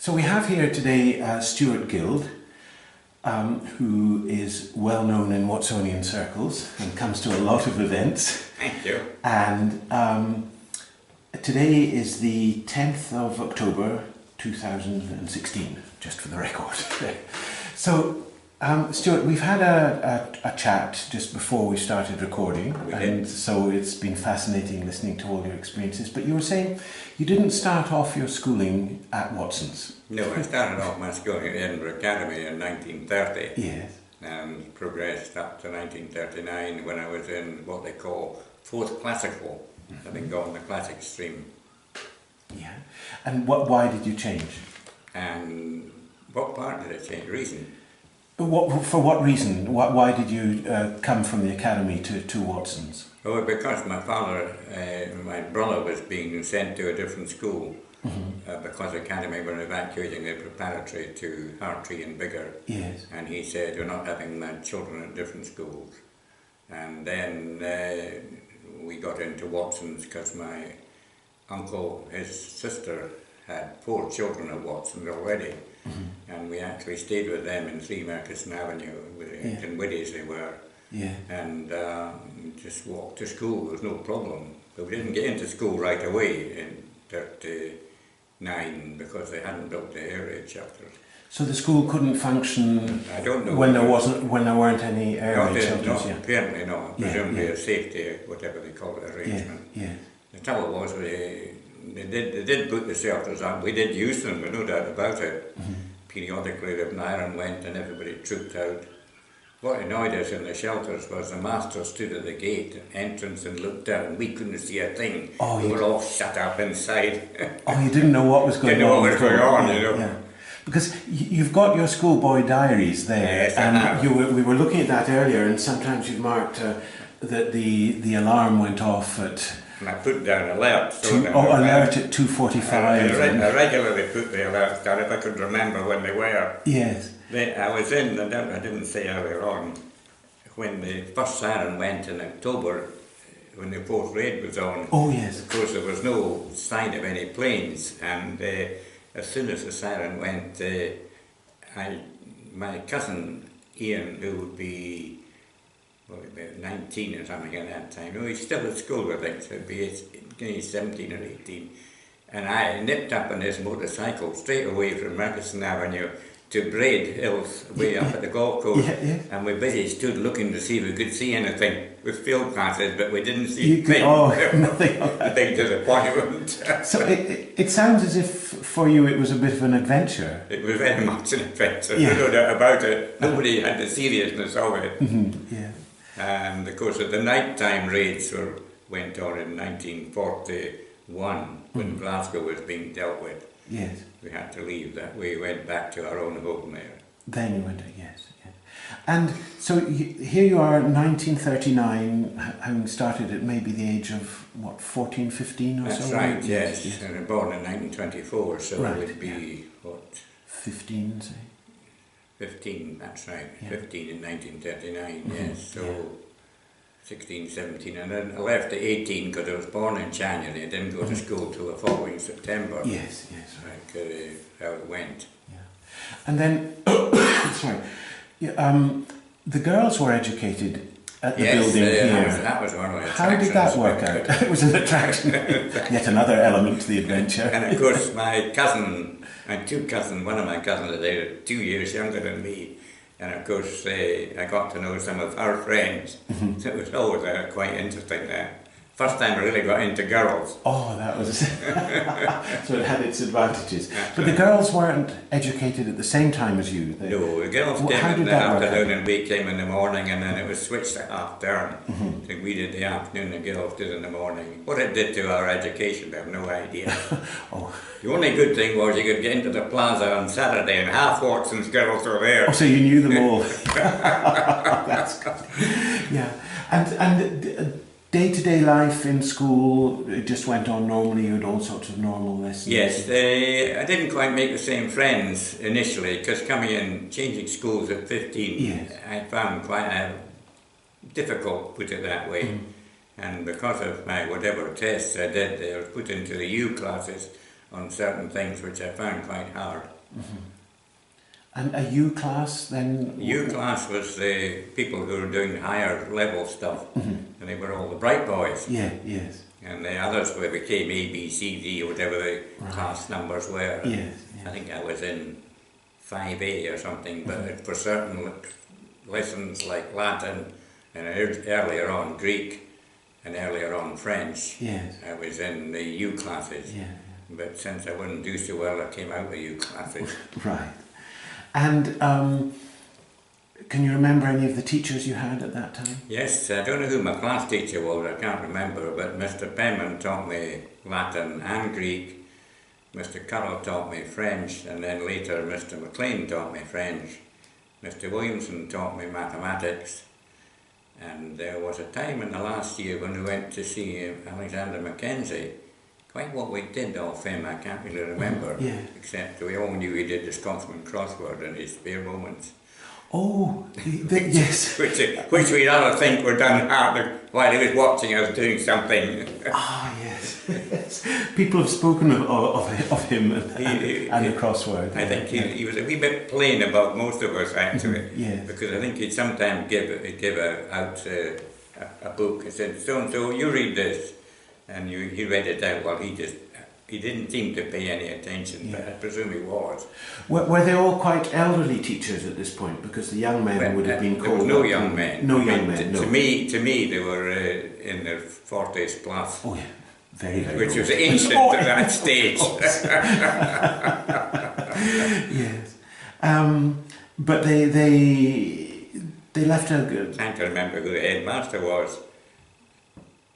So we have here today Stuart Guild, who is well known in Watsonian circles and comes to a lot of events. Thank you. And today is the 10th of October 2016, just for the record. So, Stuart, we've had a chat just before we started recording, and so it's been fascinating listening to all your experiences. But you were saying you didn't start off your schooling at Watson's. No, I started off my schooling at Edinburgh Academy in 1930. Yes. And progressed up to 1939 when I was in what they call fourth classical, having gone the classic stream. Yeah. And why did you change? And what part did it change? Reason? For what reason? Why did you come from the academy to Watson's? Oh, because my father, my brother was being sent to a different school because the academy were evacuating the preparatory to Hartree and Biggar. Yes. And he said, "You're not having my children at different schools." And then we got into Watson's because my uncle, his sister, had 4 children at Watson's already. And we actually stayed with them in 3 Merchiston Avenue, in Widdies they were. Yeah. And just walked to school, there was no problem. But we didn't get into school right away in 39 because they hadn't built the area shelters. So the school couldn't function I don't know when there weren't any area shelters. No, apparently not. Presumably a safety, whatever they call it, arrangement. Yeah. The trouble was they did put the shelters up. We did use them, but no doubt about it. Periodically, if an iron went and everybody trooped out. What annoyed us in the shelters was the master stood at the gate entrance and looked out, and we couldn't see a thing. We were all shut up inside. Oh, you didn't know what was going on? Didn't know what was going on, you know. Yeah. Because you've got your schoolboy diaries there, yes, and we were looking at that earlier, and sometimes you've marked that the alarm went off at... And I put down alert. Alert at 2:45. I regularly put the alerts down if I could remember when they were. Yes. I was in, I didn't say earlier on, when the first siren went in October, when the 4th raid was on. Oh, yes. Of course, there was no sign of any planes, and as soon as the siren went, my cousin Ian, who would be about 19 or something at that time, he's still at school, I think, so he'd be 17 or 18, and I nipped up on his motorcycle straight away from Merchiston Avenue to Braid Hills, way up at the golf course, and we busy stood looking to see if we could see anything with field passes, but we didn't see anything. Nothing. A big disappointment. So it sounds as if for you it was a bit of an adventure. It was very much an adventure, no doubt about it. Nobody had the seriousness of it. Yeah. And of course, the nighttime raids went on in 1941 when Glasgow was being dealt with. Yes. We had to leave that. We went back to our own home there. Then you went to, yes. And so here you are, 1939, having started at maybe the age of, what, 14, 15 or so? That's right, yes. And I was born in 1924, so it would be, what? 15, say? 15, that's right. 15 in 1939, yes. So 16, 17, and then I left at 18 because I was born in January. I didn't go to school till the following September. Yes. Like how it went. Yeah. And then, sorry, the girls were educated at the building here. That was one of the attractions. How did that work out? It was an attraction. Yet another element to the adventure. And of course, my cousin, and 2 cousins, one of my cousins, they were 2 years younger than me. And of course, I got to know some of her friends. So it was always quite interesting. First time I really got into girls. Oh, that was... so it had its advantages. But the girls weren't educated at the same time as you? No, the girls came in the afternoon and we came in the morning, and then it was switched to half term. So we did the afternoon, the girls did in the morning. What it did to our education, I have no idea. The only good thing was you could get into the plaza on Saturday and half Watson's girls were there. Oh, so you knew them all. That's good. Yeah. And day-to-day life in school, it just went on normally, you had all sorts of normal lessons? Yes, I didn't quite make the same friends initially, because coming in, changing schools at 15, I found quite difficult, put it that way. And because of my whatever tests I did, I was put into the U classes on certain things which I found quite hard. And a U class then? U class was the people who were doing higher level stuff, and they were all the bright boys. Yeah, yes. And the others were became A, B, C, D, or whatever the class numbers were. Yes, yes. I think I was in 5A or something, but for certain lessons like Latin, and earlier on Greek, and earlier on French, Yes. I was in the U classes. Yeah. But since I wouldn't do so well, I came out of the U classes. Right. And can you remember any of the teachers you had at that time? Yes, I don't know who my class teacher was, I can't remember, but Mr. Penman taught me Latin and Greek, Mr. Carroll taught me French, and then later Mr. McLean taught me French, Mr. Williamson taught me mathematics, and there was a time in the last year when we went to see Alexander Mackenzie. Quite what we did off him, I can't really remember, Yeah. except we all knew he did the Scotsman crossword in his spare moments. Oh, yes. which we'd rather think were done hard while he was watching us doing something. Ah, yes. People have spoken of him and the crossword. I think he was a wee bit plain about most of us, actually. Yes. Because I think he'd sometimes give out a book and said, so you read this. And he read it out. Well, he didn't seem to pay any attention, but I presume he was. Were they all quite elderly teachers at this point? Because the young men would have been called. There was no young men. No young men. No. To me, they were in their 40s plus. Oh yeah, very, very. Which old. was ancient at that stage. Yes, but they left a good. I can't remember who the headmaster was.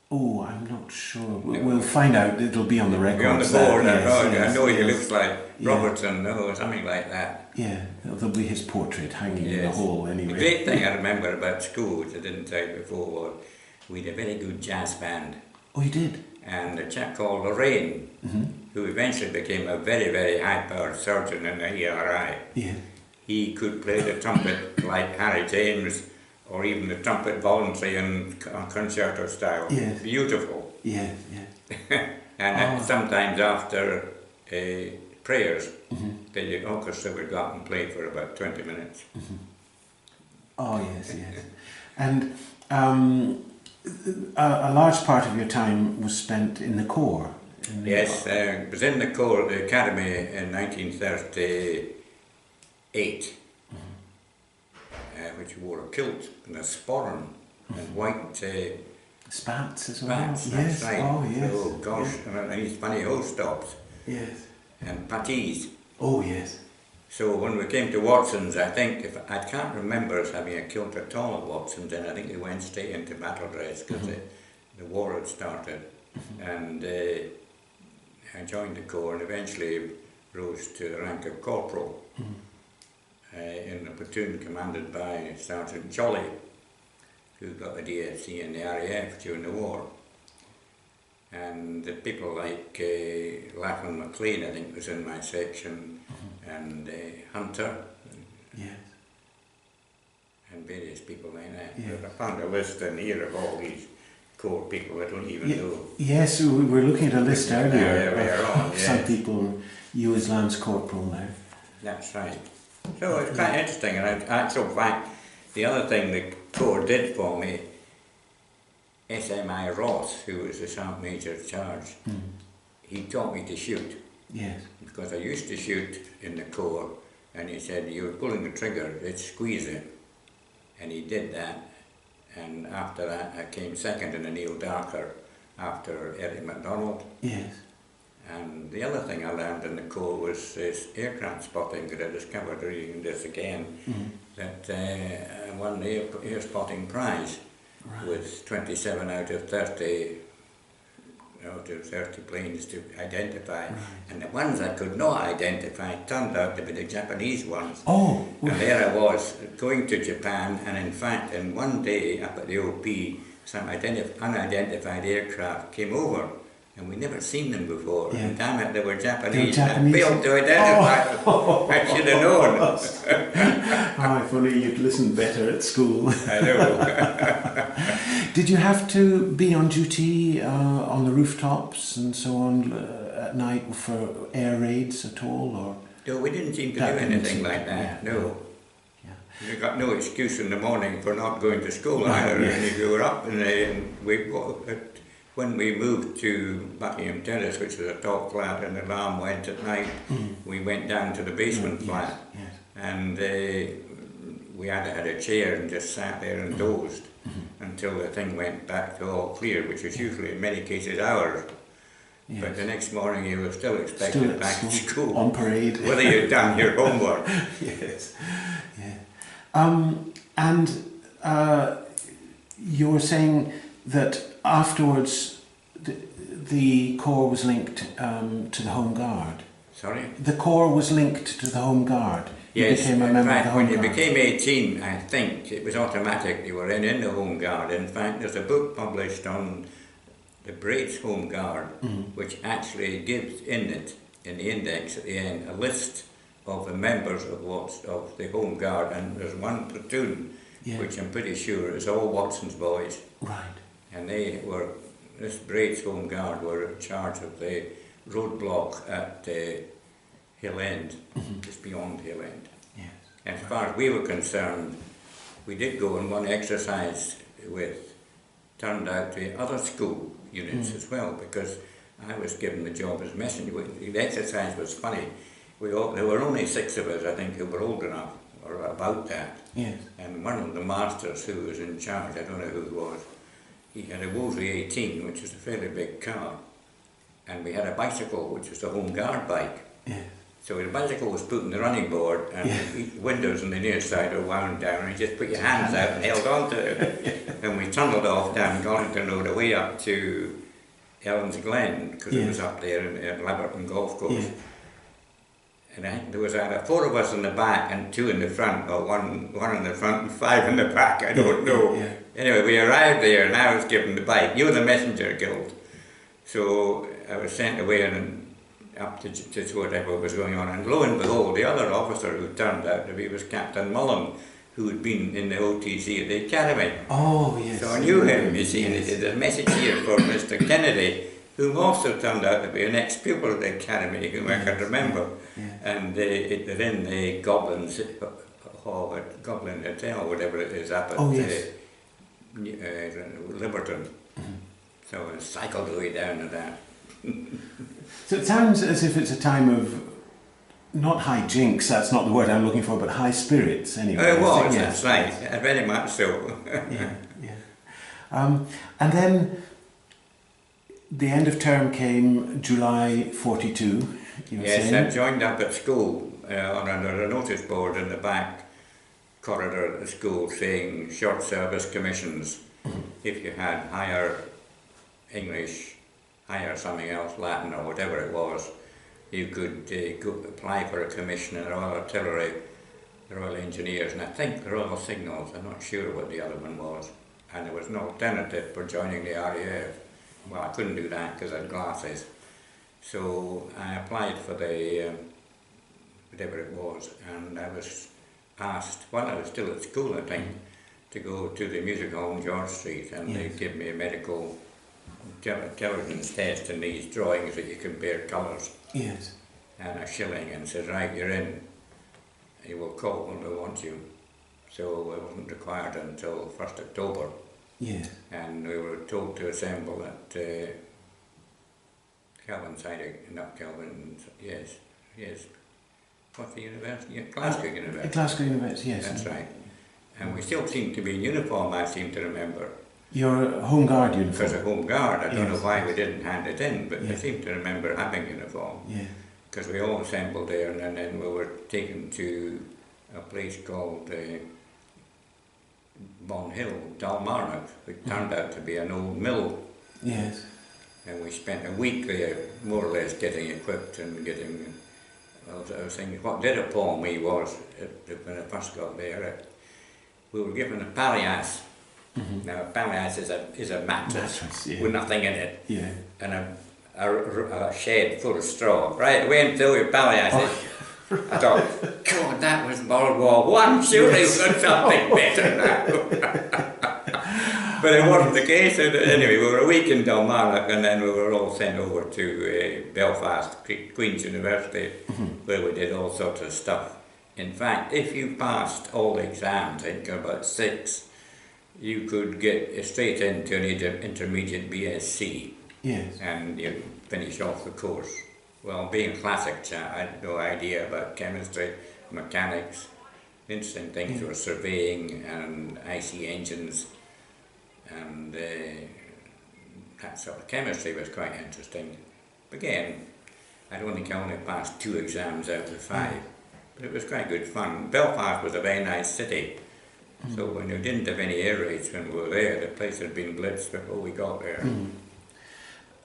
Oh, I'm not sure. We'll find out. It'll be on the record. On the board, yes, I know he looks like Robertson, or something like that. Yeah, there'll be his portrait hanging in the hall anyway. The great thing I remember about school, which I didn't tell you before, was we had a very good jazz band. Oh, you did? And a chap called Lorraine, who eventually became a very, very high-powered surgeon in the ERI. Yeah. He could play the trumpet like Harry James, or even the trumpet voluntary in concerto style. Yes. Beautiful. Yeah, yeah. And sometimes after prayers, the orchestra would go up and play for about 20 minutes. Oh, yes, yes. And a large part of your time was spent in the corps. Yes, I was in the corps at the academy in 1938. Which wore a kilt and a sporran and white spats as well. Spats, yes. that's right. Oh, yes. Oh gosh, and these funny hose tops. Yes. And patties. Oh, yes. So when we came to Watson's, I think I can't remember us having a kilt at all at Watson's, and I think we went straight into battle dress because the war had started. And I joined the corps and eventually rose to the rank of corporal. In a platoon commanded by Sergeant Jolly, who got the DFC and the RAF during the war. And the people like Lachlan McLean, I think, was in my section, and Hunter, yes, and various people like that. Yes. But I found a list in here of all these corps people I don't even know. Yes, we were looking at a list earlier. Yes. Some people, you as Lance Corporal now. That's right. So it's quite interesting, and in actual fact, the other thing the Corps did for me, SMI Ross, who was the Sergeant Major in charge, he taught me to shoot. Yes. Because I used to shoot in the Corps, and he said, you're pulling the trigger, let's squeeze it. And he did that, and after that I came second in the Neil Darker after Eric MacDonald. Yes. And the other thing I learned in the Corps was this aircraft spotting that I discovered reading this again, that I won the air spotting prize with 27 out of 30 planes to identify. And the ones I could not identify turned out to be the Japanese ones. Oh! And there I was, going to Japan, and in fact, in one day up at the OP, some unidentified aircraft came over. And we'd never seen them before, and damn it, they were Japanese. I failed to identify them. I should have known. Oh, if only you'd listened better at school. I know. Did you have to be on duty on the rooftops and so on at night for air raids at all, or? No, we didn't seem to do That didn't anything seem like to- that, yeah, no. Yeah. We got no excuse in the morning for not going to school either. Yeah. And if you were up when we moved to Buckingham Terrace, which was a top flat, and the alarm went at night, we went down to the basement flat, Yes. and we had a chair and just sat there and dozed until the thing went back to all clear, which was usually in many cases hours. Yes. But the next morning you were still expected Still at back to school, on parade. whether you'd done your homework. Yes. Yeah. And you were saying that afterwards the Corps was linked to the Home Guard. Sorry? The Corps was linked to the Home Guard. You Yes, became a in member of fact, the Home when you Guard. became 18, I think, it was automatic you were in the Home Guard. In fact, there's a book published on the Brigades Home Guard, which actually gives in the index at the end, a list of the members of the Home Guard, and there's one platoon, which I'm pretty sure is all Watson's boys. Right. And this Brigades Home Guard were in charge of the roadblock at Hill End, just beyond Hill End. Yes. As far as we were concerned, we did go on one exercise turned out to be other school units as well, because I was given the job as messenger. The exercise was funny. There were only 6 of us, I think, who were old enough, or about that. Yes. And one of the masters who was in charge, I don't know who it was, he had a Wolseley 18, which was a fairly big car, and we had a bicycle, which was the Home Guard bike. Yes. So the bicycle was put in the running board, and the windows on the near side were wound down, and you just put your hands out and held on to it. And we tunnelled off down Gollington Road away up to Ellen's Glen, because it was up there in Leverton Golf Course. Yeah. And I think there was either 4 of us in the back and 2 in the front, or one in the front and 5 in the back, I don't know. Yeah. Anyway, we arrived there, and I was given the bike. You were the messenger guild. So I was sent away and up to whatever was going on, and lo and behold, the other officer who turned out to be was Captain Mullen, who had been in the OTC at the Academy. Oh, yes. So I knew him, you see, and he did a message here for Mr. Kennedy, whom also turned out to be an ex-pupil at the Academy, whom I can remember. And they're in the Goblin's Hall at Goblin Hotel, whatever it is, up at Liberton. So I cycled the way down to that. So it sounds as if it's a time of, not high jinks, that's not the word I'm looking for, but high spirits anyway. It was, Yes. that's right, very much so. Yeah. And then the end of term came July 42, you were Yes, saying? I joined up at school under a notice board in the back corridor at the school saying short service commissions. If you had higher English, higher something else, Latin or whatever it was, you could go apply for a commission in the Royal Artillery, the Royal Engineers, and I think the Royal Signals. I'm not sure what the other one was. And there was an alternative for joining the RAF. Well, I couldn't do that because I had glasses. So I applied for the whatever it was, and I was asked, while I was still at school, I think, to go to the music hall on George Street, and they gave me a medical intelligence test and these drawings that you compare colours. Yes. And a shilling, and says, right, you're in. You will call when they want you. So it wasn't required until 1st October. Yes. And we were told to assemble at Kelvin side, not Kelvin, yes. What's the university? Yeah, Glasgow University. Glasgow University, yes. That's right. And we still seem to be in uniform, I seem to remember. Your Home Guard uniform? Because of Home Guard, I don't know Yes. why we didn't hand it in, but I seem to remember having uniform. Yeah. Because we all assembled there, and then we were taken to a place called Bon Hill, Dalmarnock, which turned out to be an old mill. Yes. And we spent a week there, more or less, getting equipped and getting. I was thinking, what did appall me was, when I first got there, we were given a palliasse. Now, a palliasse is a mattress with nothing in it, and a shed full of straw. Right, away until your palliasse. I thought, God, that was World War One. Surely we've got something better now. But it wasn't the case. Anyway, we were a week in Dalmarnock, and then we were all sent over to Belfast, Queen's University, where we did all sorts of stuff. In fact, if you passed all the exams, I think about 6, you could get straight into an intermediate BSc. Yes. And you finish off the course. Well, being a classic chap, I had no idea about chemistry, mechanics. Interesting things were surveying and IC engines, and that sort of chemistry was quite interesting. Again, I don't think I only passed 2 exams out of 5, but it was quite good fun. Belfast was a very nice city, so when we didn't have any air raids when we were there, the place had been blitzed before we got there.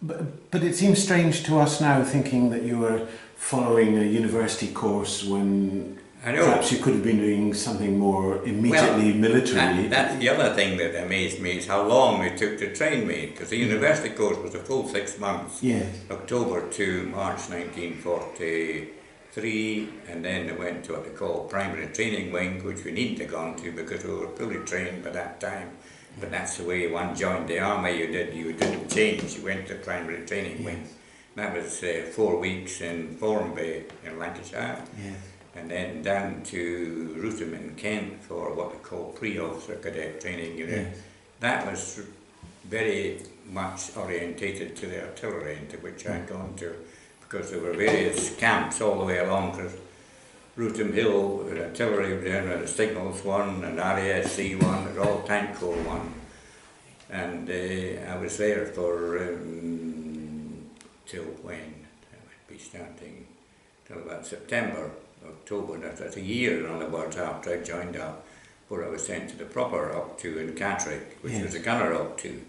But it seems strange to us now, thinking that you were following a university course when perhaps you could have been doing something more immediately military. That's the other thing that amazed me, is how long it took to train me, because the university course was a full 6 months, October to March 1943, and then I went to what they call primary training wing, which we needn't have gone to because we were fully trained by that time. But that's the way one joined the army. You didn't change. You went to primary training wing. That was 4 weeks in Formby in Lancashire, and then down to Rootham in Kent for what they call pre-officer cadet training unit. That was very much orientated to the artillery, into which I'd gone to, because there were various camps all the way along. Because Rootham Hill, the artillery was there, the signals one, and RASC one, and all tank corps one. And I was there for till when? I would be starting till about September, October. That's a year, in other words, after I joined up, before I was sent to the proper up to in Catterick, which was a gunner up to.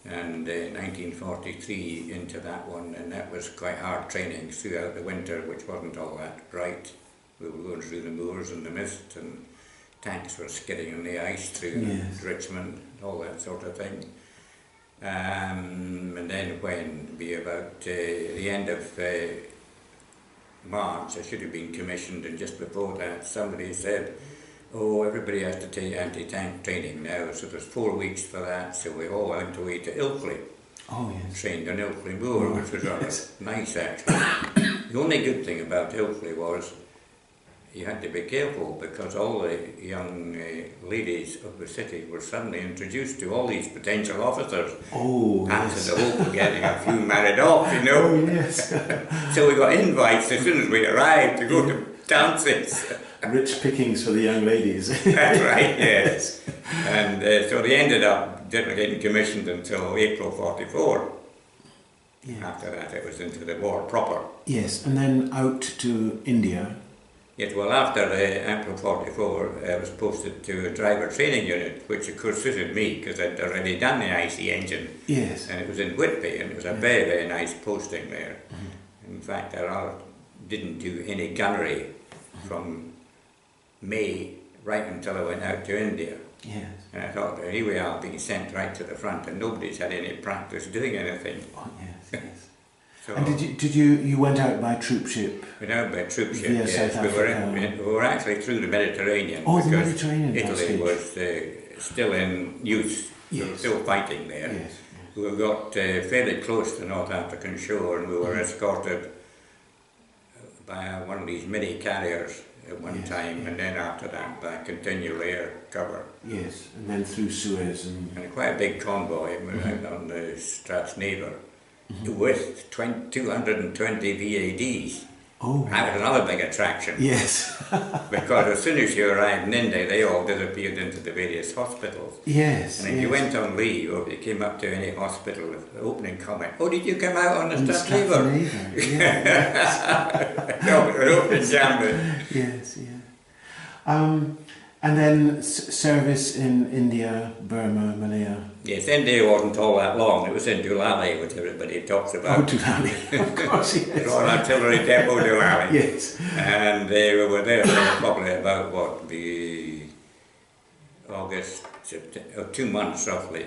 And 1943 into that one, and that was quite hard training throughout the winter, which wasn't all that bright. We were going through the moors and the mist, and tanks were skidding on the ice through Richmond, all that sort of thing. And then when, be about the end of March, I should have been commissioned, and just before that somebody said, oh, everybody has to take anti-tank training now, so there's 4 weeks for that, so we all went away to Ilkley. Trained on Ilkley Moor, which was rather nice actually. The only good thing about Ilkley was you had to be careful, because all the young ladies of the city were suddenly introduced to all these potential officers. After the hope of getting a few married off, you know. So we got invites as soon as we arrived to go to dances. Rich pickings for the young ladies. That's right, yes. And so they ended up getting commissioned until April 44. After that it was into the war proper. Yes, and then out to India. Yes, well, after April 44, I was posted to a driver training unit, which of course suited me because I'd already done the IC engine. And it was in Whitby, and it was a very, very nice posting there. In fact, I didn't do any gunnery from May right until I went out to India. And I thought, here we are being sent right to the front, and nobody's had any practice doing anything. So, and did you went out by troop ship? Went out by troop ship, via yes. South Africa. We were actually through the Mediterranean. Oh, because the Mediterranean. Italy was still in use, still fighting there. We got fairly close to the North African shore, and we were escorted by one of these mini carriers at one time, and then after that by continual air cover. And then through Suez. And quite a big convoy. We were out on the Strathnaver. With 220 VADs. That was another big attraction. Because as soon as you arrived in India, they all disappeared into the various hospitals. And if you went on leave, or if you came up to any hospital, the opening comment, oh, did you come out on the Strathnaver? No, it was open jammed. And then service in India, Burma, Malaya. Yes, India wasn't all that long. It was in Dulali, which everybody talks about. Dulali, of course, Royal Artillery Depot, Dulali. And we were there for probably about, the August, September, 2 months roughly.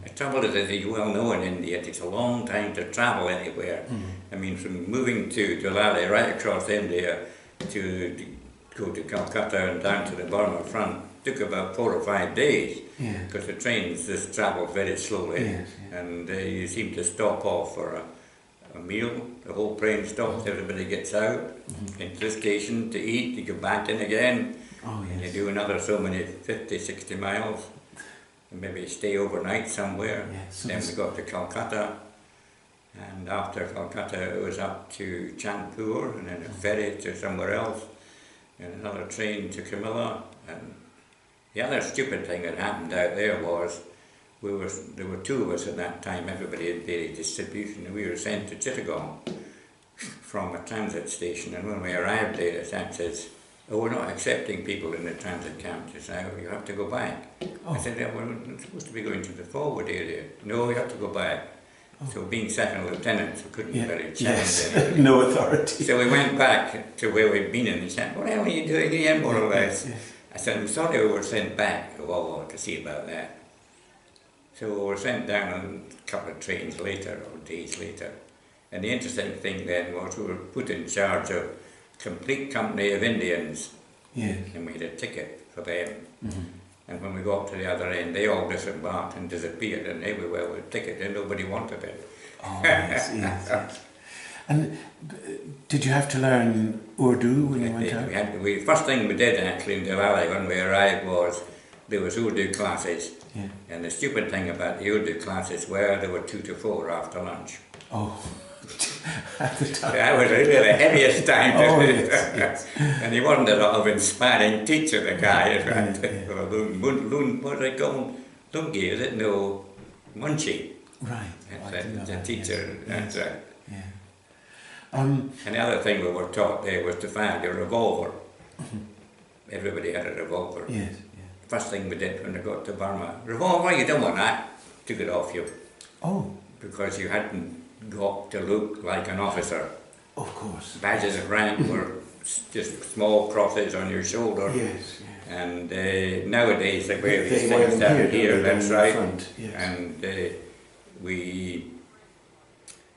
The trouble is, as you well know in India, it takes a long time to travel anywhere. I mean, from moving to Dulali right across India, to go to Calcutta and down to the Burma front took about 4 or 5 days, because the trains just travelled very slowly, and you seem to stop off for a meal. The whole train stops, everybody gets out into the station to eat, you go back in again, and you do another so many 50, 60 miles, and maybe stay overnight somewhere. Then we got to Calcutta, and after Calcutta it was up to Chandpur, and then a ferry to somewhere else, and another train to Camilla. And the other stupid thing that happened out there was there were 2 of us at that time. Everybody had daily distribution, and we were sent to Chittagong from a transit station. And when we arrived there, the TAP says, "Oh, we're not accepting people in the transit camp just now, you have to go back." I said, "Yeah, we're supposed to be going to the forward area." "No, you have to go back." So being second lieutenants, we couldn't really challenge anything. No authority. So we went back to where we'd been, and he said, "What the hell are you doing here, more or less?" I said, "I'm sorry we were sent back." "Oh, to see about that." So we were sent down on a couple of trains later, or days later. And the interesting thing then was we were put in charge of a complete company of Indians. And we had a ticket for them. And when we got to the other end, they all disembarked and disappeared, and they were well with a ticket, and nobody wanted it. Yes. And did you have to learn Urdu when you went out? First thing we did actually in Diwali when we arrived was there was Urdu classes. And the stupid thing about the Urdu classes were there were 2 to 4 after lunch. At the time. That was really the heaviest time. And he wasn't a lot of inspiring teacher, the guy. What do they call him? Lungi, is it? No, Munchie. Right. The teacher. Yes. And the other thing we were taught there was to fire your revolver. Everybody had a revolver. First thing we did when we got to Burma, revolver, you don't want that. Took it off you. Because you hadn't got to look like an officer. Of course. Badges of rank were just small crosses on your shoulder. And nowadays they wear these things down here, that's right. And we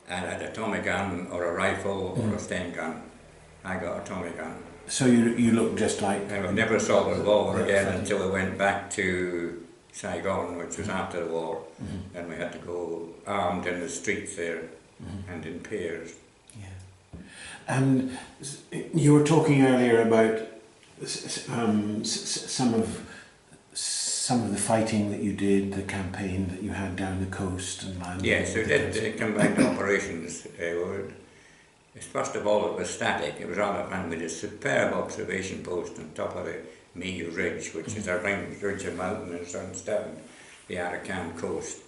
had a Tommy gun or a rifle or a Sten gun. I got a Tommy gun. So you look just like... I never saw the revolver again until I went back to Saigon, which was after the war, and we had to go armed in the streets there and in pairs. And you were talking earlier about some of the fighting that you did, the campaign that you had down the coast and land. Yes, we did combined operations. First of all, it was static. It was rather fun. We had a superb observation post on top of the Mayu Ridge, which is a ridge of mountains that runs down the Arakan coast.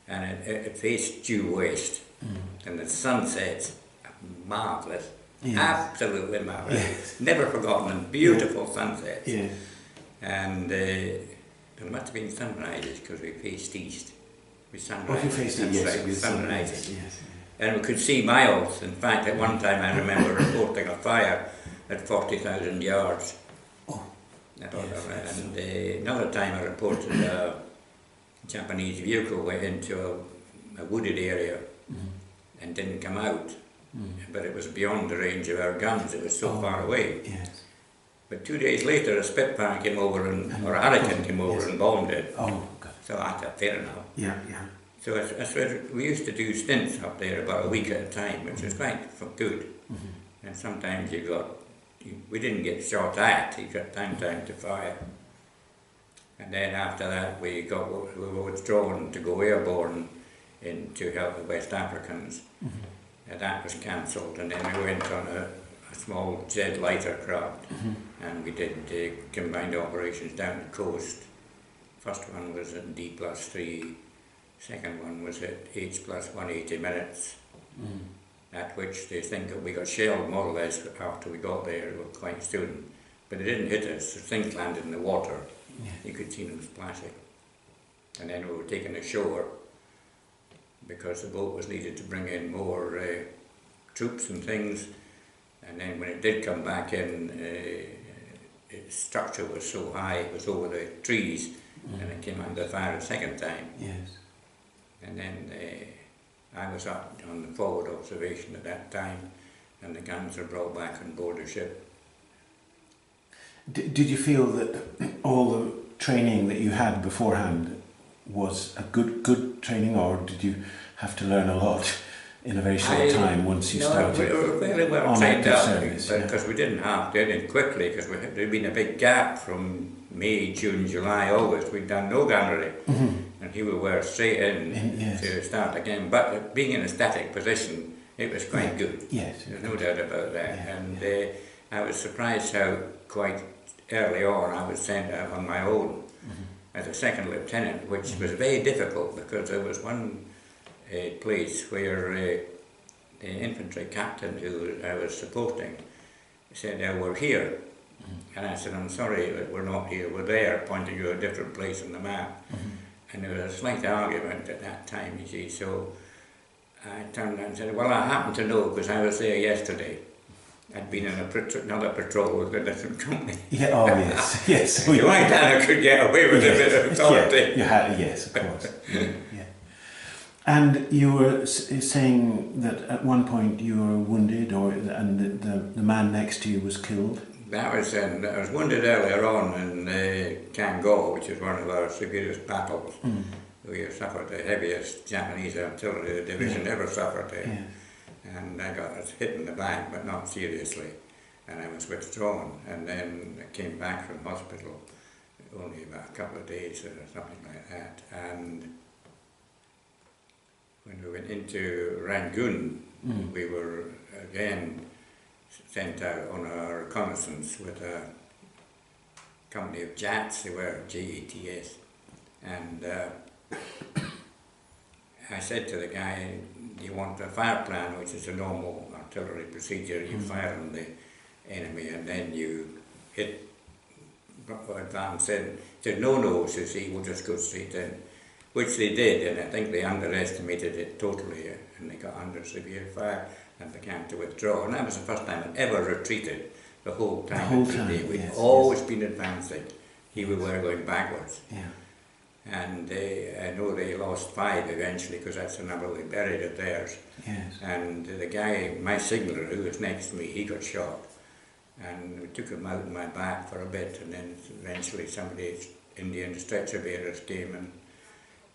And it faced due west. And the sunsets are marvellous. Absolutely marvellous. Never forgotten them. Beautiful sunsets. And there must have been sunrises because we faced east. We sunrises. Sunrises. And we could see miles. In fact, at one time I remember reporting a fire at 40,000 yards. And another time I reported a Japanese vehicle went into a wooded area and didn't come out. But it was beyond the range of our guns, it was so far away. But 2 days later a Spitfire came over, or a Hurricane came over and bombed it. So I thought, fair enough. So we used to do stints up there about a week at a time, which was quite good. And sometimes we didn't get shot at, you got time to fire. And then after that we were withdrawn to go airborne to help the West Africans. And that was cancelled, and then we went on a small jet lighter craft, and we did combined operations down the coast. First one was at D+3, second one was at H+180 minutes, at which they think that we got shelled more or less after we got there, quite soon. But it didn't hit us, the things landed in the water, you could see them splashing. And then we were taken ashore, because the boat was needed to bring in more troops and things, and then when it did come back in, its structure was so high, it was over the trees, and it came under fire a second time. And then I was up on the forward observation at that time, and the guns were brought back on board the ship, Did you feel that all the training that you had beforehand was a good training, or did you have to learn a lot in a very short time once you started? We were fairly well on trained active up service, because we didn't have to do it quickly, because there'd been a big gap from May, June, July, August. We'd done no gunnery, and here we were straight in Yes. to start again. But being in a static position, it was quite good. Yes. There's no doubt about that. Yeah, And I was surprised how quite early on I was sent out on my own as a second lieutenant, which was very difficult, because there was one place where the infantry captain who I was supporting said, we're here. And I said, I'm sorry, but we're not here, we're there, pointing to a different place on the map. And there was a slight argument at that time, you see, so I turned around and said, well, I happen to know, because I was there yesterday. I'd been in another patrol with a different company. Yeah, oh yes, yes. So you might I could get away with a bit of authority. Yes, of course. Yeah. And you were saying that at one point you were wounded, and the man next to you was killed. I was wounded earlier on in Kangol, which is one of our severest battles. We suffered the heaviest Japanese artillery division ever suffered. And I got hit in the back, but not seriously. And I was withdrawn, and then I came back from hospital only about a couple of days or something like that. And when we went into Rangoon, we were again sent out on a reconnaissance with a company of Jats. They were Jets, and I said to the guy, you want a fire plan, which is a normal artillery procedure. You fire on the enemy and then you hit, advance in. He said, no, says he, we'll just go straight in. Which they did, and I think they underestimated it totally, and they got under severe fire and began to withdraw. And that was the first time I'd ever retreated the whole time. We'd always been advancing. Here we were going backwards. And I know they lost 5 eventually, because that's the number they buried of theirs. And the guy, my signaller, who was next to me, he got shot. And we took him out in my back for a bit, and then eventually somebody, Indian stretcher bearers came,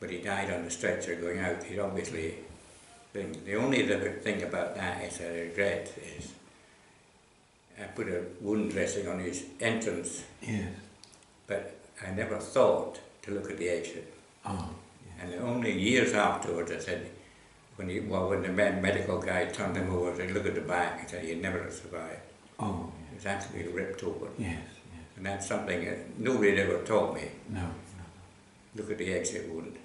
but he died on the stretcher going out. He'd obviously, the only thing about that is I regret is I put a wound dressing on his entrance, but I never thought to look at the exit. And only years afterwards I said, when the medical guy turned him over, I said, look at the back, he said, he'd never have survived. It was actually ripped open. And that's something that nobody had ever taught me. Look at the exit wound.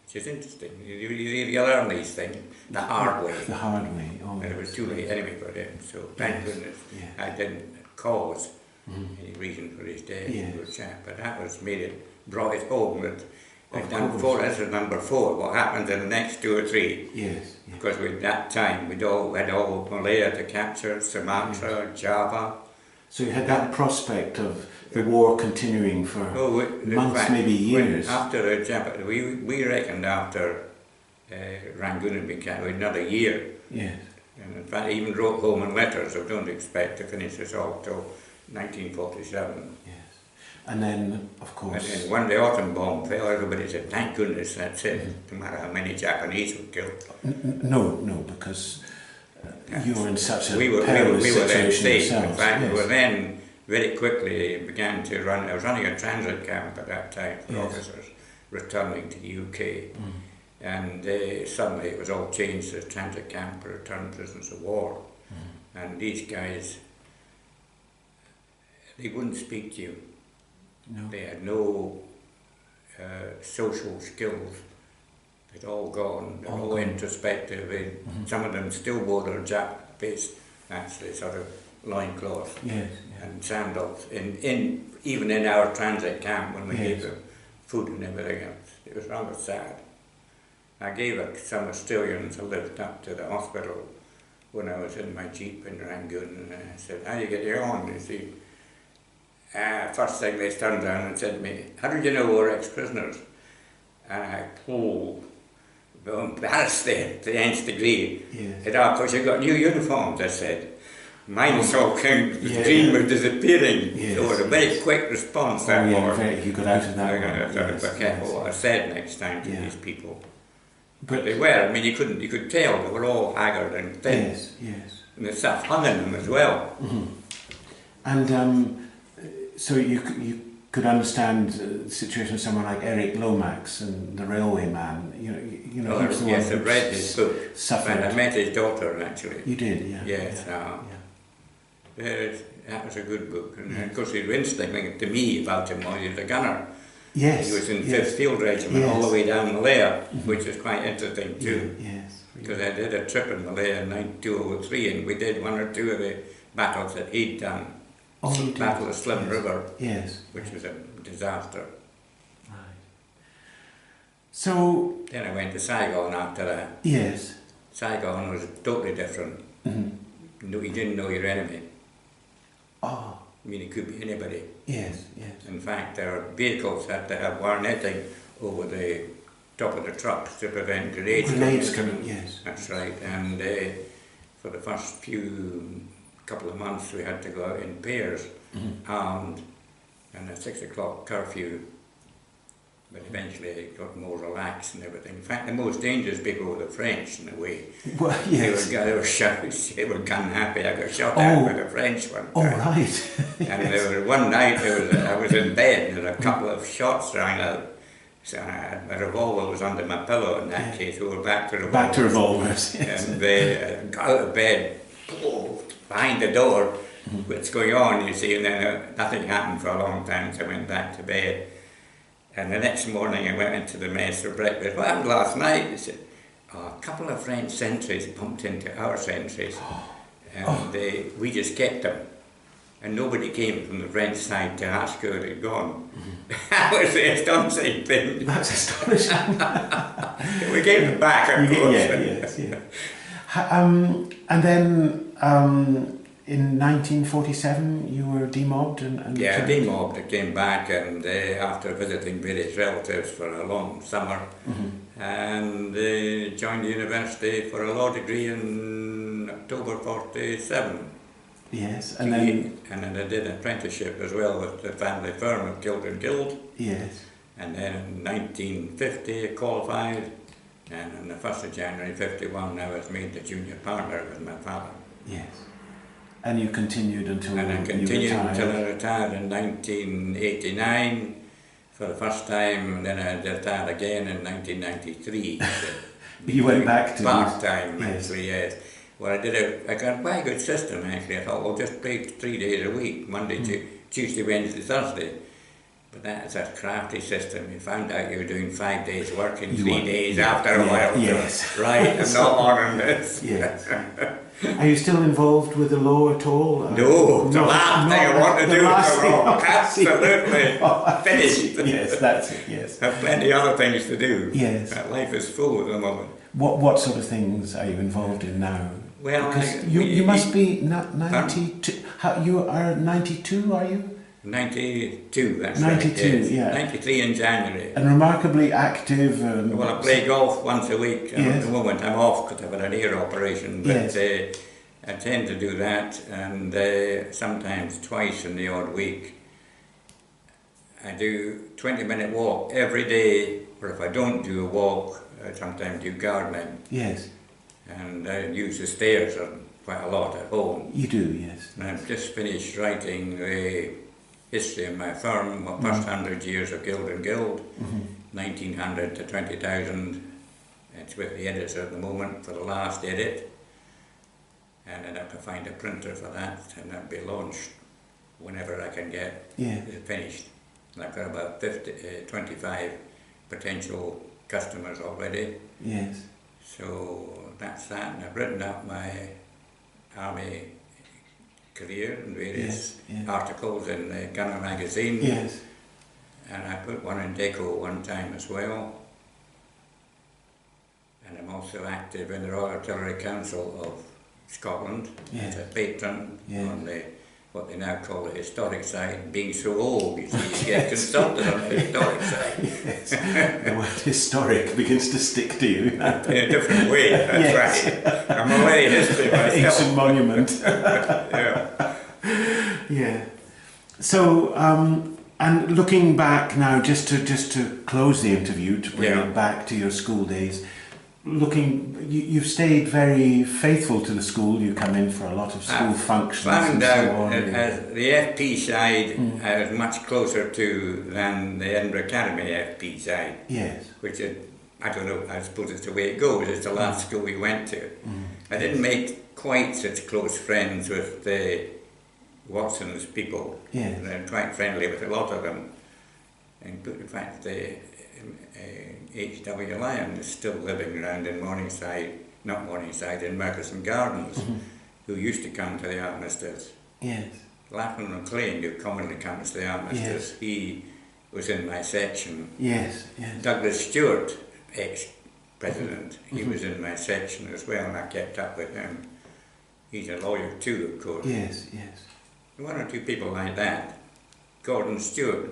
Which is interesting. You learn these things the hard way. The hard way. And it was too late anyway for him. So thank goodness I didn't cause any reason for his death. Good chap. But that brought it home that I'd done 4. This is number 4. What happened in the next 2 or 3? Because at that time we'd had all Malaya to capture, Sumatra, Java. So you had that prospect of the war continuing for months, maybe years. After Java, we reckoned after Rangoon had been captured, another year. And in fact, I even wrote home in letters, I don't expect to finish this off till 1947. And then, of course... And then when the autumn bomb fell, everybody said, thank goodness, that's it. No matter how many Japanese were killed. No, because you were in such a perilous situation yourselves. In fact, we were then very quickly began to run. I was running a transit camp at that time for officers returning to the UK. And suddenly it was all changed to a transit camp for returned prisoners of war. And these guys, they wouldn't speak to you. They had no social skills. They'd all gone. They're all introspective. Some of them still wore their Jap face, actually, sort of loincloth and sandals. Even in our transit camp, when we gave them food and everything else, it was rather sad. I gave some Australians a lift up to the hospital when I was in my jeep in Rangoon, and I said, how do you get on? You see, first thing they turned around and said to me, how did you know we were ex-prisoners? And I embarrassed them to the nth degree. Said, of course you've got new uniforms, I said. Mine saw count, the dream was disappearing. Yes, So it was a very quick response that morning. you got out of that I one. thought I'd be careful what I said next time to Yeah. these people. But They were, I mean, you could tell they were all haggard and thin. yes, yes. And the stuff hung in them as well. And so you could understand the situation of someone like Eric Lomax and the railway man. You know, he was the one Yes, I who read his book. suffered. And I met his daughter actually. You did, yeah. Yes, yeah. that was a good book. And of course, the interesting thing to me about him was he was a gunner. Yes. He was in yes. 5th Field Regiment all the way down Malaya, which is quite interesting too. Yes. Because I did a trip in Malaya in 2003 and we did one or two of the battles that he'd done. Oh, you did? Battle of Slim Yes. River, Yes. which was a disaster. Right. So. Then I went to Saigon after that. Yes. Saigon was totally different. No, you didn't know your enemy. Oh. I mean, it could be anybody. Yes. Yes. In fact, their vehicles had to have wire netting over the top of the trucks to prevent grenades coming. Yes. That's right. And for the first couple of months, we had to go out in pairs, armed, and a 6 o'clock curfew. But eventually it got more relaxed and everything. In fact, the most dangerous people were the French in a way. Well, yes. They were shot, they were gun happy. I got shot at by the French one time. Oh, right. And there was one night I was in bed and a couple of shots rang out. So my revolver was under my pillow in that case. We were back to revolvers. Back to revolvers, yes. And they got out of bed, behind the door, what's going on, you see, and then nothing happened for a long time, so I went back to bed. And the next morning I went into the mess for breakfast. What happened last night? They said, a couple of French sentries bumped into our sentries, and we just kept them. And nobody came from the French side to ask who they'd gone. That was the astonishing thing. That's astonishing. We gave them back, of course. Yeah. And then in 1947 you were demobbed and yeah, demobbed. I came back and after visiting various relatives for a long summer and joined the university for a law degree in October 47. Yes, and then I did an apprenticeship as well with the family firm of Guild. Yes. And then in 1950 I qualified, and on the 1st of January 51 I was made the junior partner with my father. Yes. And you continued until you retired? And I continued until I retired in 1989 for the first time, and then I retired again in 1993. You went back to part-time, actually, yes. Well, I got quite a good system, actually. I thought, well, just play 3 days a week, Monday, Tuesday, Wednesday, Thursday. But that's a crafty system. You found out you were doing 5 days work in 3 days after a while. Yes. Right, I'm not honouring this. Yes. Are you still involved with the law at all? No, the last thing I want to do is the law. Absolutely. Finished. Yes, that's it, yes. I have plenty of other things to do. Yes. Life is full at the moment. What sort of things are you involved in now? Well, you must be 92. You are 92, are you? 92, that's 92, right, yes. yeah. 93 in January. And remarkably active. Well, I play golf once a week. Yes. At the moment I'm off because I've had an ear operation, but yes. I tend to do that, and sometimes twice in the odd week. I do 20-minute walk every day, or if I don't do a walk, I sometimes do gardening. Yes. And I use the stairs quite a lot at home. You do, yes. And I've just finished writing the history of my firm, the first 100 years of Guild, 1900 to 20,000. It's with the editor at the moment for the last edit. And I'd have to find a printer for that, and that'll be launched whenever I can get it finished. And I've got about 25 potential customers already. Yes. So that's that, and I've written up my army career in various articles in the Gunner magazine. Yes. And I put one in Deco one time as well. And I'm also active in the Royal Artillery Council of Scotland as a patron on what they now call the historic side. Being so old, you see, you get consulted on the historic side. Yes. The word historic begins to stick to you. In a different way, that's right. I'm aware of history myself. Ancient monument. Yeah. Yeah. So, and looking back now, just to close the interview, to bring it back to your school days, you've stayed very faithful to the school. You come in for a lot of school functions. Found and out so on. as the FP side, I was much closer to than the Edinburgh Academy FP side. Yes. Which is, I don't know, I suppose it's the way it goes. It's the last school we went to. I didn't make quite such close friends with the Watson's people. Yes. I'm quite friendly with a lot of them. And in fact, the H.W. Lyon is still living around in Morningside, not Morningside, in Murchison Gardens, who used to come to the Armistice. Yes. Laughton McLean, who commonly comes to the Armistice, he was in my section. Yes, yes. Douglas Stuart, ex-president, he was in my section as well, and I kept up with him. He's a lawyer too, of course. Yes, yes. One or two people like that. Gordon Stuart,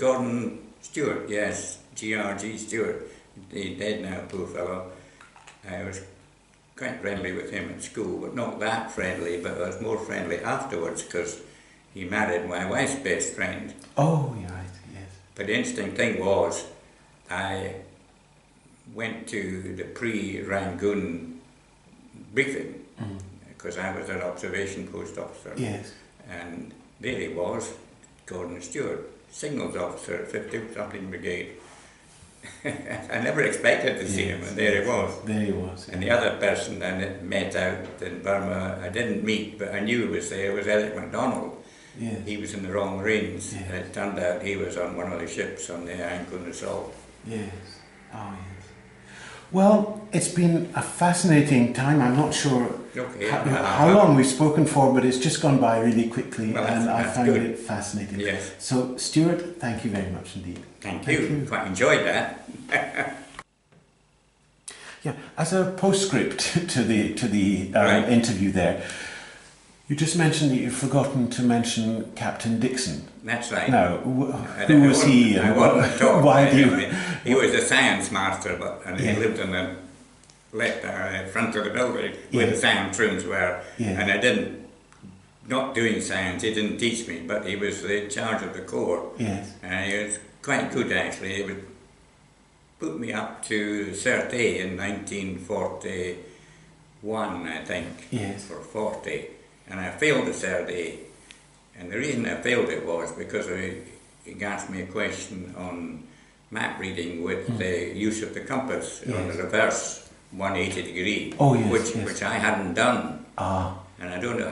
yes, G.R.G. Stuart. He's dead now, poor fellow. I was quite friendly with him at school, but not that friendly, but I was more friendly afterwards because he married my wife's best friend. Oh, you're right, yes. But the interesting thing was, I went to the pre-Rangoon briefing because I was an observation post officer. Yes. And there he was, Gordon Stewart, signals officer at 50-something Brigade. I never expected to see him, and there he was. There he was. And the other person I met out in Burma, I didn't meet, but I knew he was there, was Eric MacDonald. Yes. He was in the Royal Marines. Yes. It turned out he was on one of the ships on the Rangoon assault. Yes. Oh, yes. Well, it's been a fascinating time. I'm not sure how long we've spoken for, but it's just gone by really quickly, and I found it fascinating. Yes. So, Stuart, thank you very much indeed. Thank you. Quite enjoyed that. Yeah, as a postscript to the Right. interview there, you just mentioned that you've forgotten to mention Captain Dixon. That's right. Now, who was he? And why do you? He was a science master, and he Yeah. lived in the front of the building where the science rooms were. Yeah. And I didn't, not doing science, he didn't teach me, but he was in charge of the corps. Yes. And he was quite good actually. He would put me up to Cert A in 1941, I think, Yes. or 40. And I failed the Cert A. And the reason I failed it was because he asked me a question on map reading with the use of the compass on the reverse 180 degree, which I hadn't done. And I don't know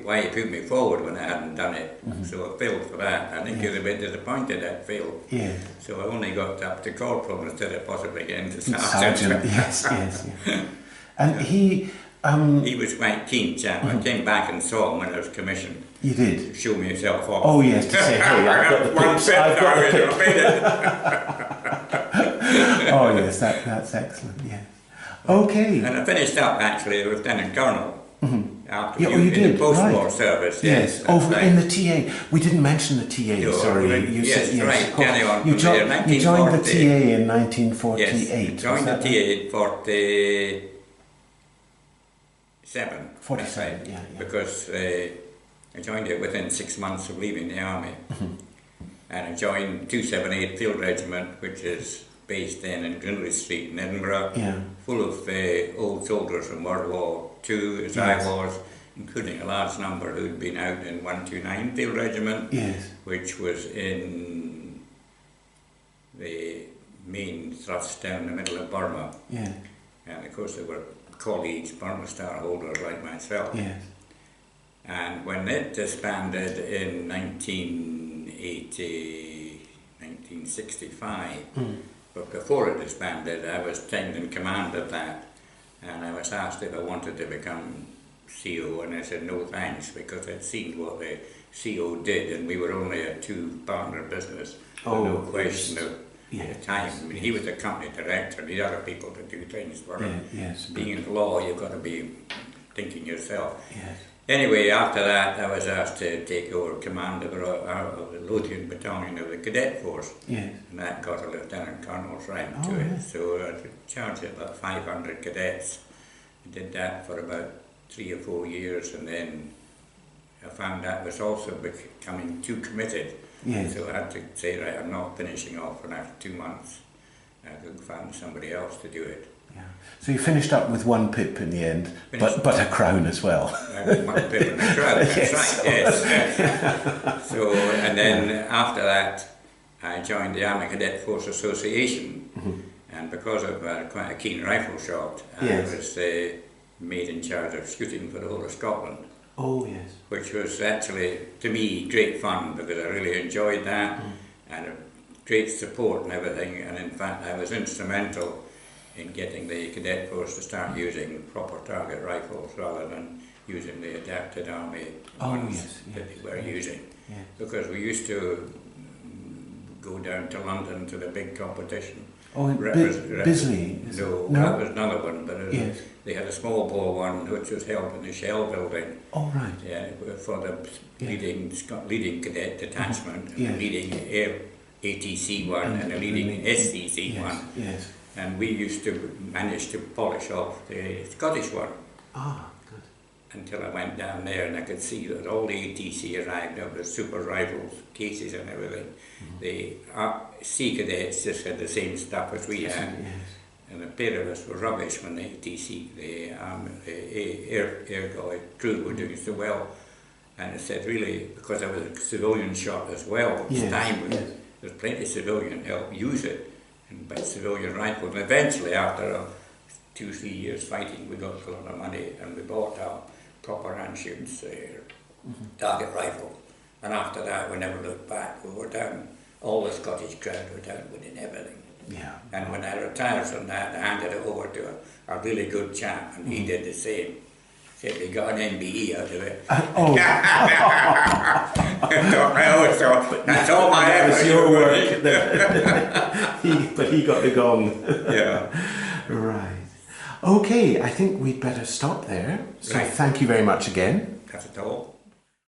why he put me forward when I hadn't done it. So I failed for that. I think he was a bit disappointed I'd failed. Yeah. So I only got up to corporal instead of possibly getting to sergeant. Sergeant. Yes, yes. Yeah. And he was quite keen chap. I came back and saw him when I was commissioned. You did? To show me himself off. Oh yes, to say, hey, I've got the pips, I've got the pips. Oh yes, that's excellent, yes. Okay. And I finished up actually as Lieutenant Colonel. After you did, the post-war right. service. Yes, over in the TA. We didn't mention the TA, sorry. You yes, said, yes, right, carry on. You joined the TA in 1948. Yes, I joined the TA in 47. 47, yeah. Because I joined it within 6 months of leaving the army. And I joined 278 Field Regiment, which is based then in Grindley Street in Edinburgh, full of old soldiers from World War II, as I was, including a large number who'd been out in 129 Field Regiment, which was in the main thrust down the middle of Burma. And of course there were colleagues, Burma Star holders like myself. And when it disbanded in 1965, but before it disbanded, I was taken in command of that, and I was asked if I wanted to become CO, and I said no thanks, because I'd seen what the CO did, and we were only a two-partner business, no question of time. I mean, he was the company director, and the other people to do things for him. Being in law, you've got to be thinking yourself. Anyway, after that, I was asked to take over command of the Lothian Battalion of the Cadet Force. Yes. And that got a Lieutenant Colonel's rank to Oh, it. yes. So I charged about 500 cadets. I did that for about 3 or 4 years, and then I found that was also becoming too committed. Yes. So I had to say, right, I'm not finishing off, and after 2 months, I could find somebody else to do it. Yeah. So you finished up with 1 pip in the end, but a crown as well. One pip and a crown, that's Yes. right, yes. So, and then after that, I joined the Army Cadet Force Association, and because of quite a keen rifle shot, Yes. I was made in charge of shooting for the whole of Scotland. Oh, yes. Which was actually, to me, great fun, because I really enjoyed that, and great support and everything, and in fact I was instrumental in getting the cadet force to start using proper target rifles rather than using the adapted army ones that they were using. Yes. Because we used to go down to London to the big competition. Oh, in Bisley? No, that was another one, but they had a small ball one which was held in the Shell building. Oh, right. Yeah, for the leading cadet detachment, and the leading ATC one, and the leading SCC one. Yes. And we used to manage to polish off the Scottish one. Ah, good. Until I went down there and I could see that all the ATC arrived up with super rifles, cases and everything. The C cadets just had the same stuff as we had. Yes. And a pair of us were rubbish when the ATC, the air crew were doing so well. And I said, really, because I was a civilian shot as well, there's plenty of civilian help use it, and by civilian rifles. And eventually, after 2 or 3 years fighting, we got a lot of money and we bought our proper Anschutz target rifle. And after that, we never looked back. We were down, all the Scottish crowd were down winning everything. Yeah. And when I retired from that, I handed it over to a really good chap, and he did the same. Said he got an MBE out of it. Oh. I always thought, that's all my That was effort. your work. But he got the gong. Yeah. Right. Okay, I think we'd better stop there. So Right. thank you very much again. That's it all.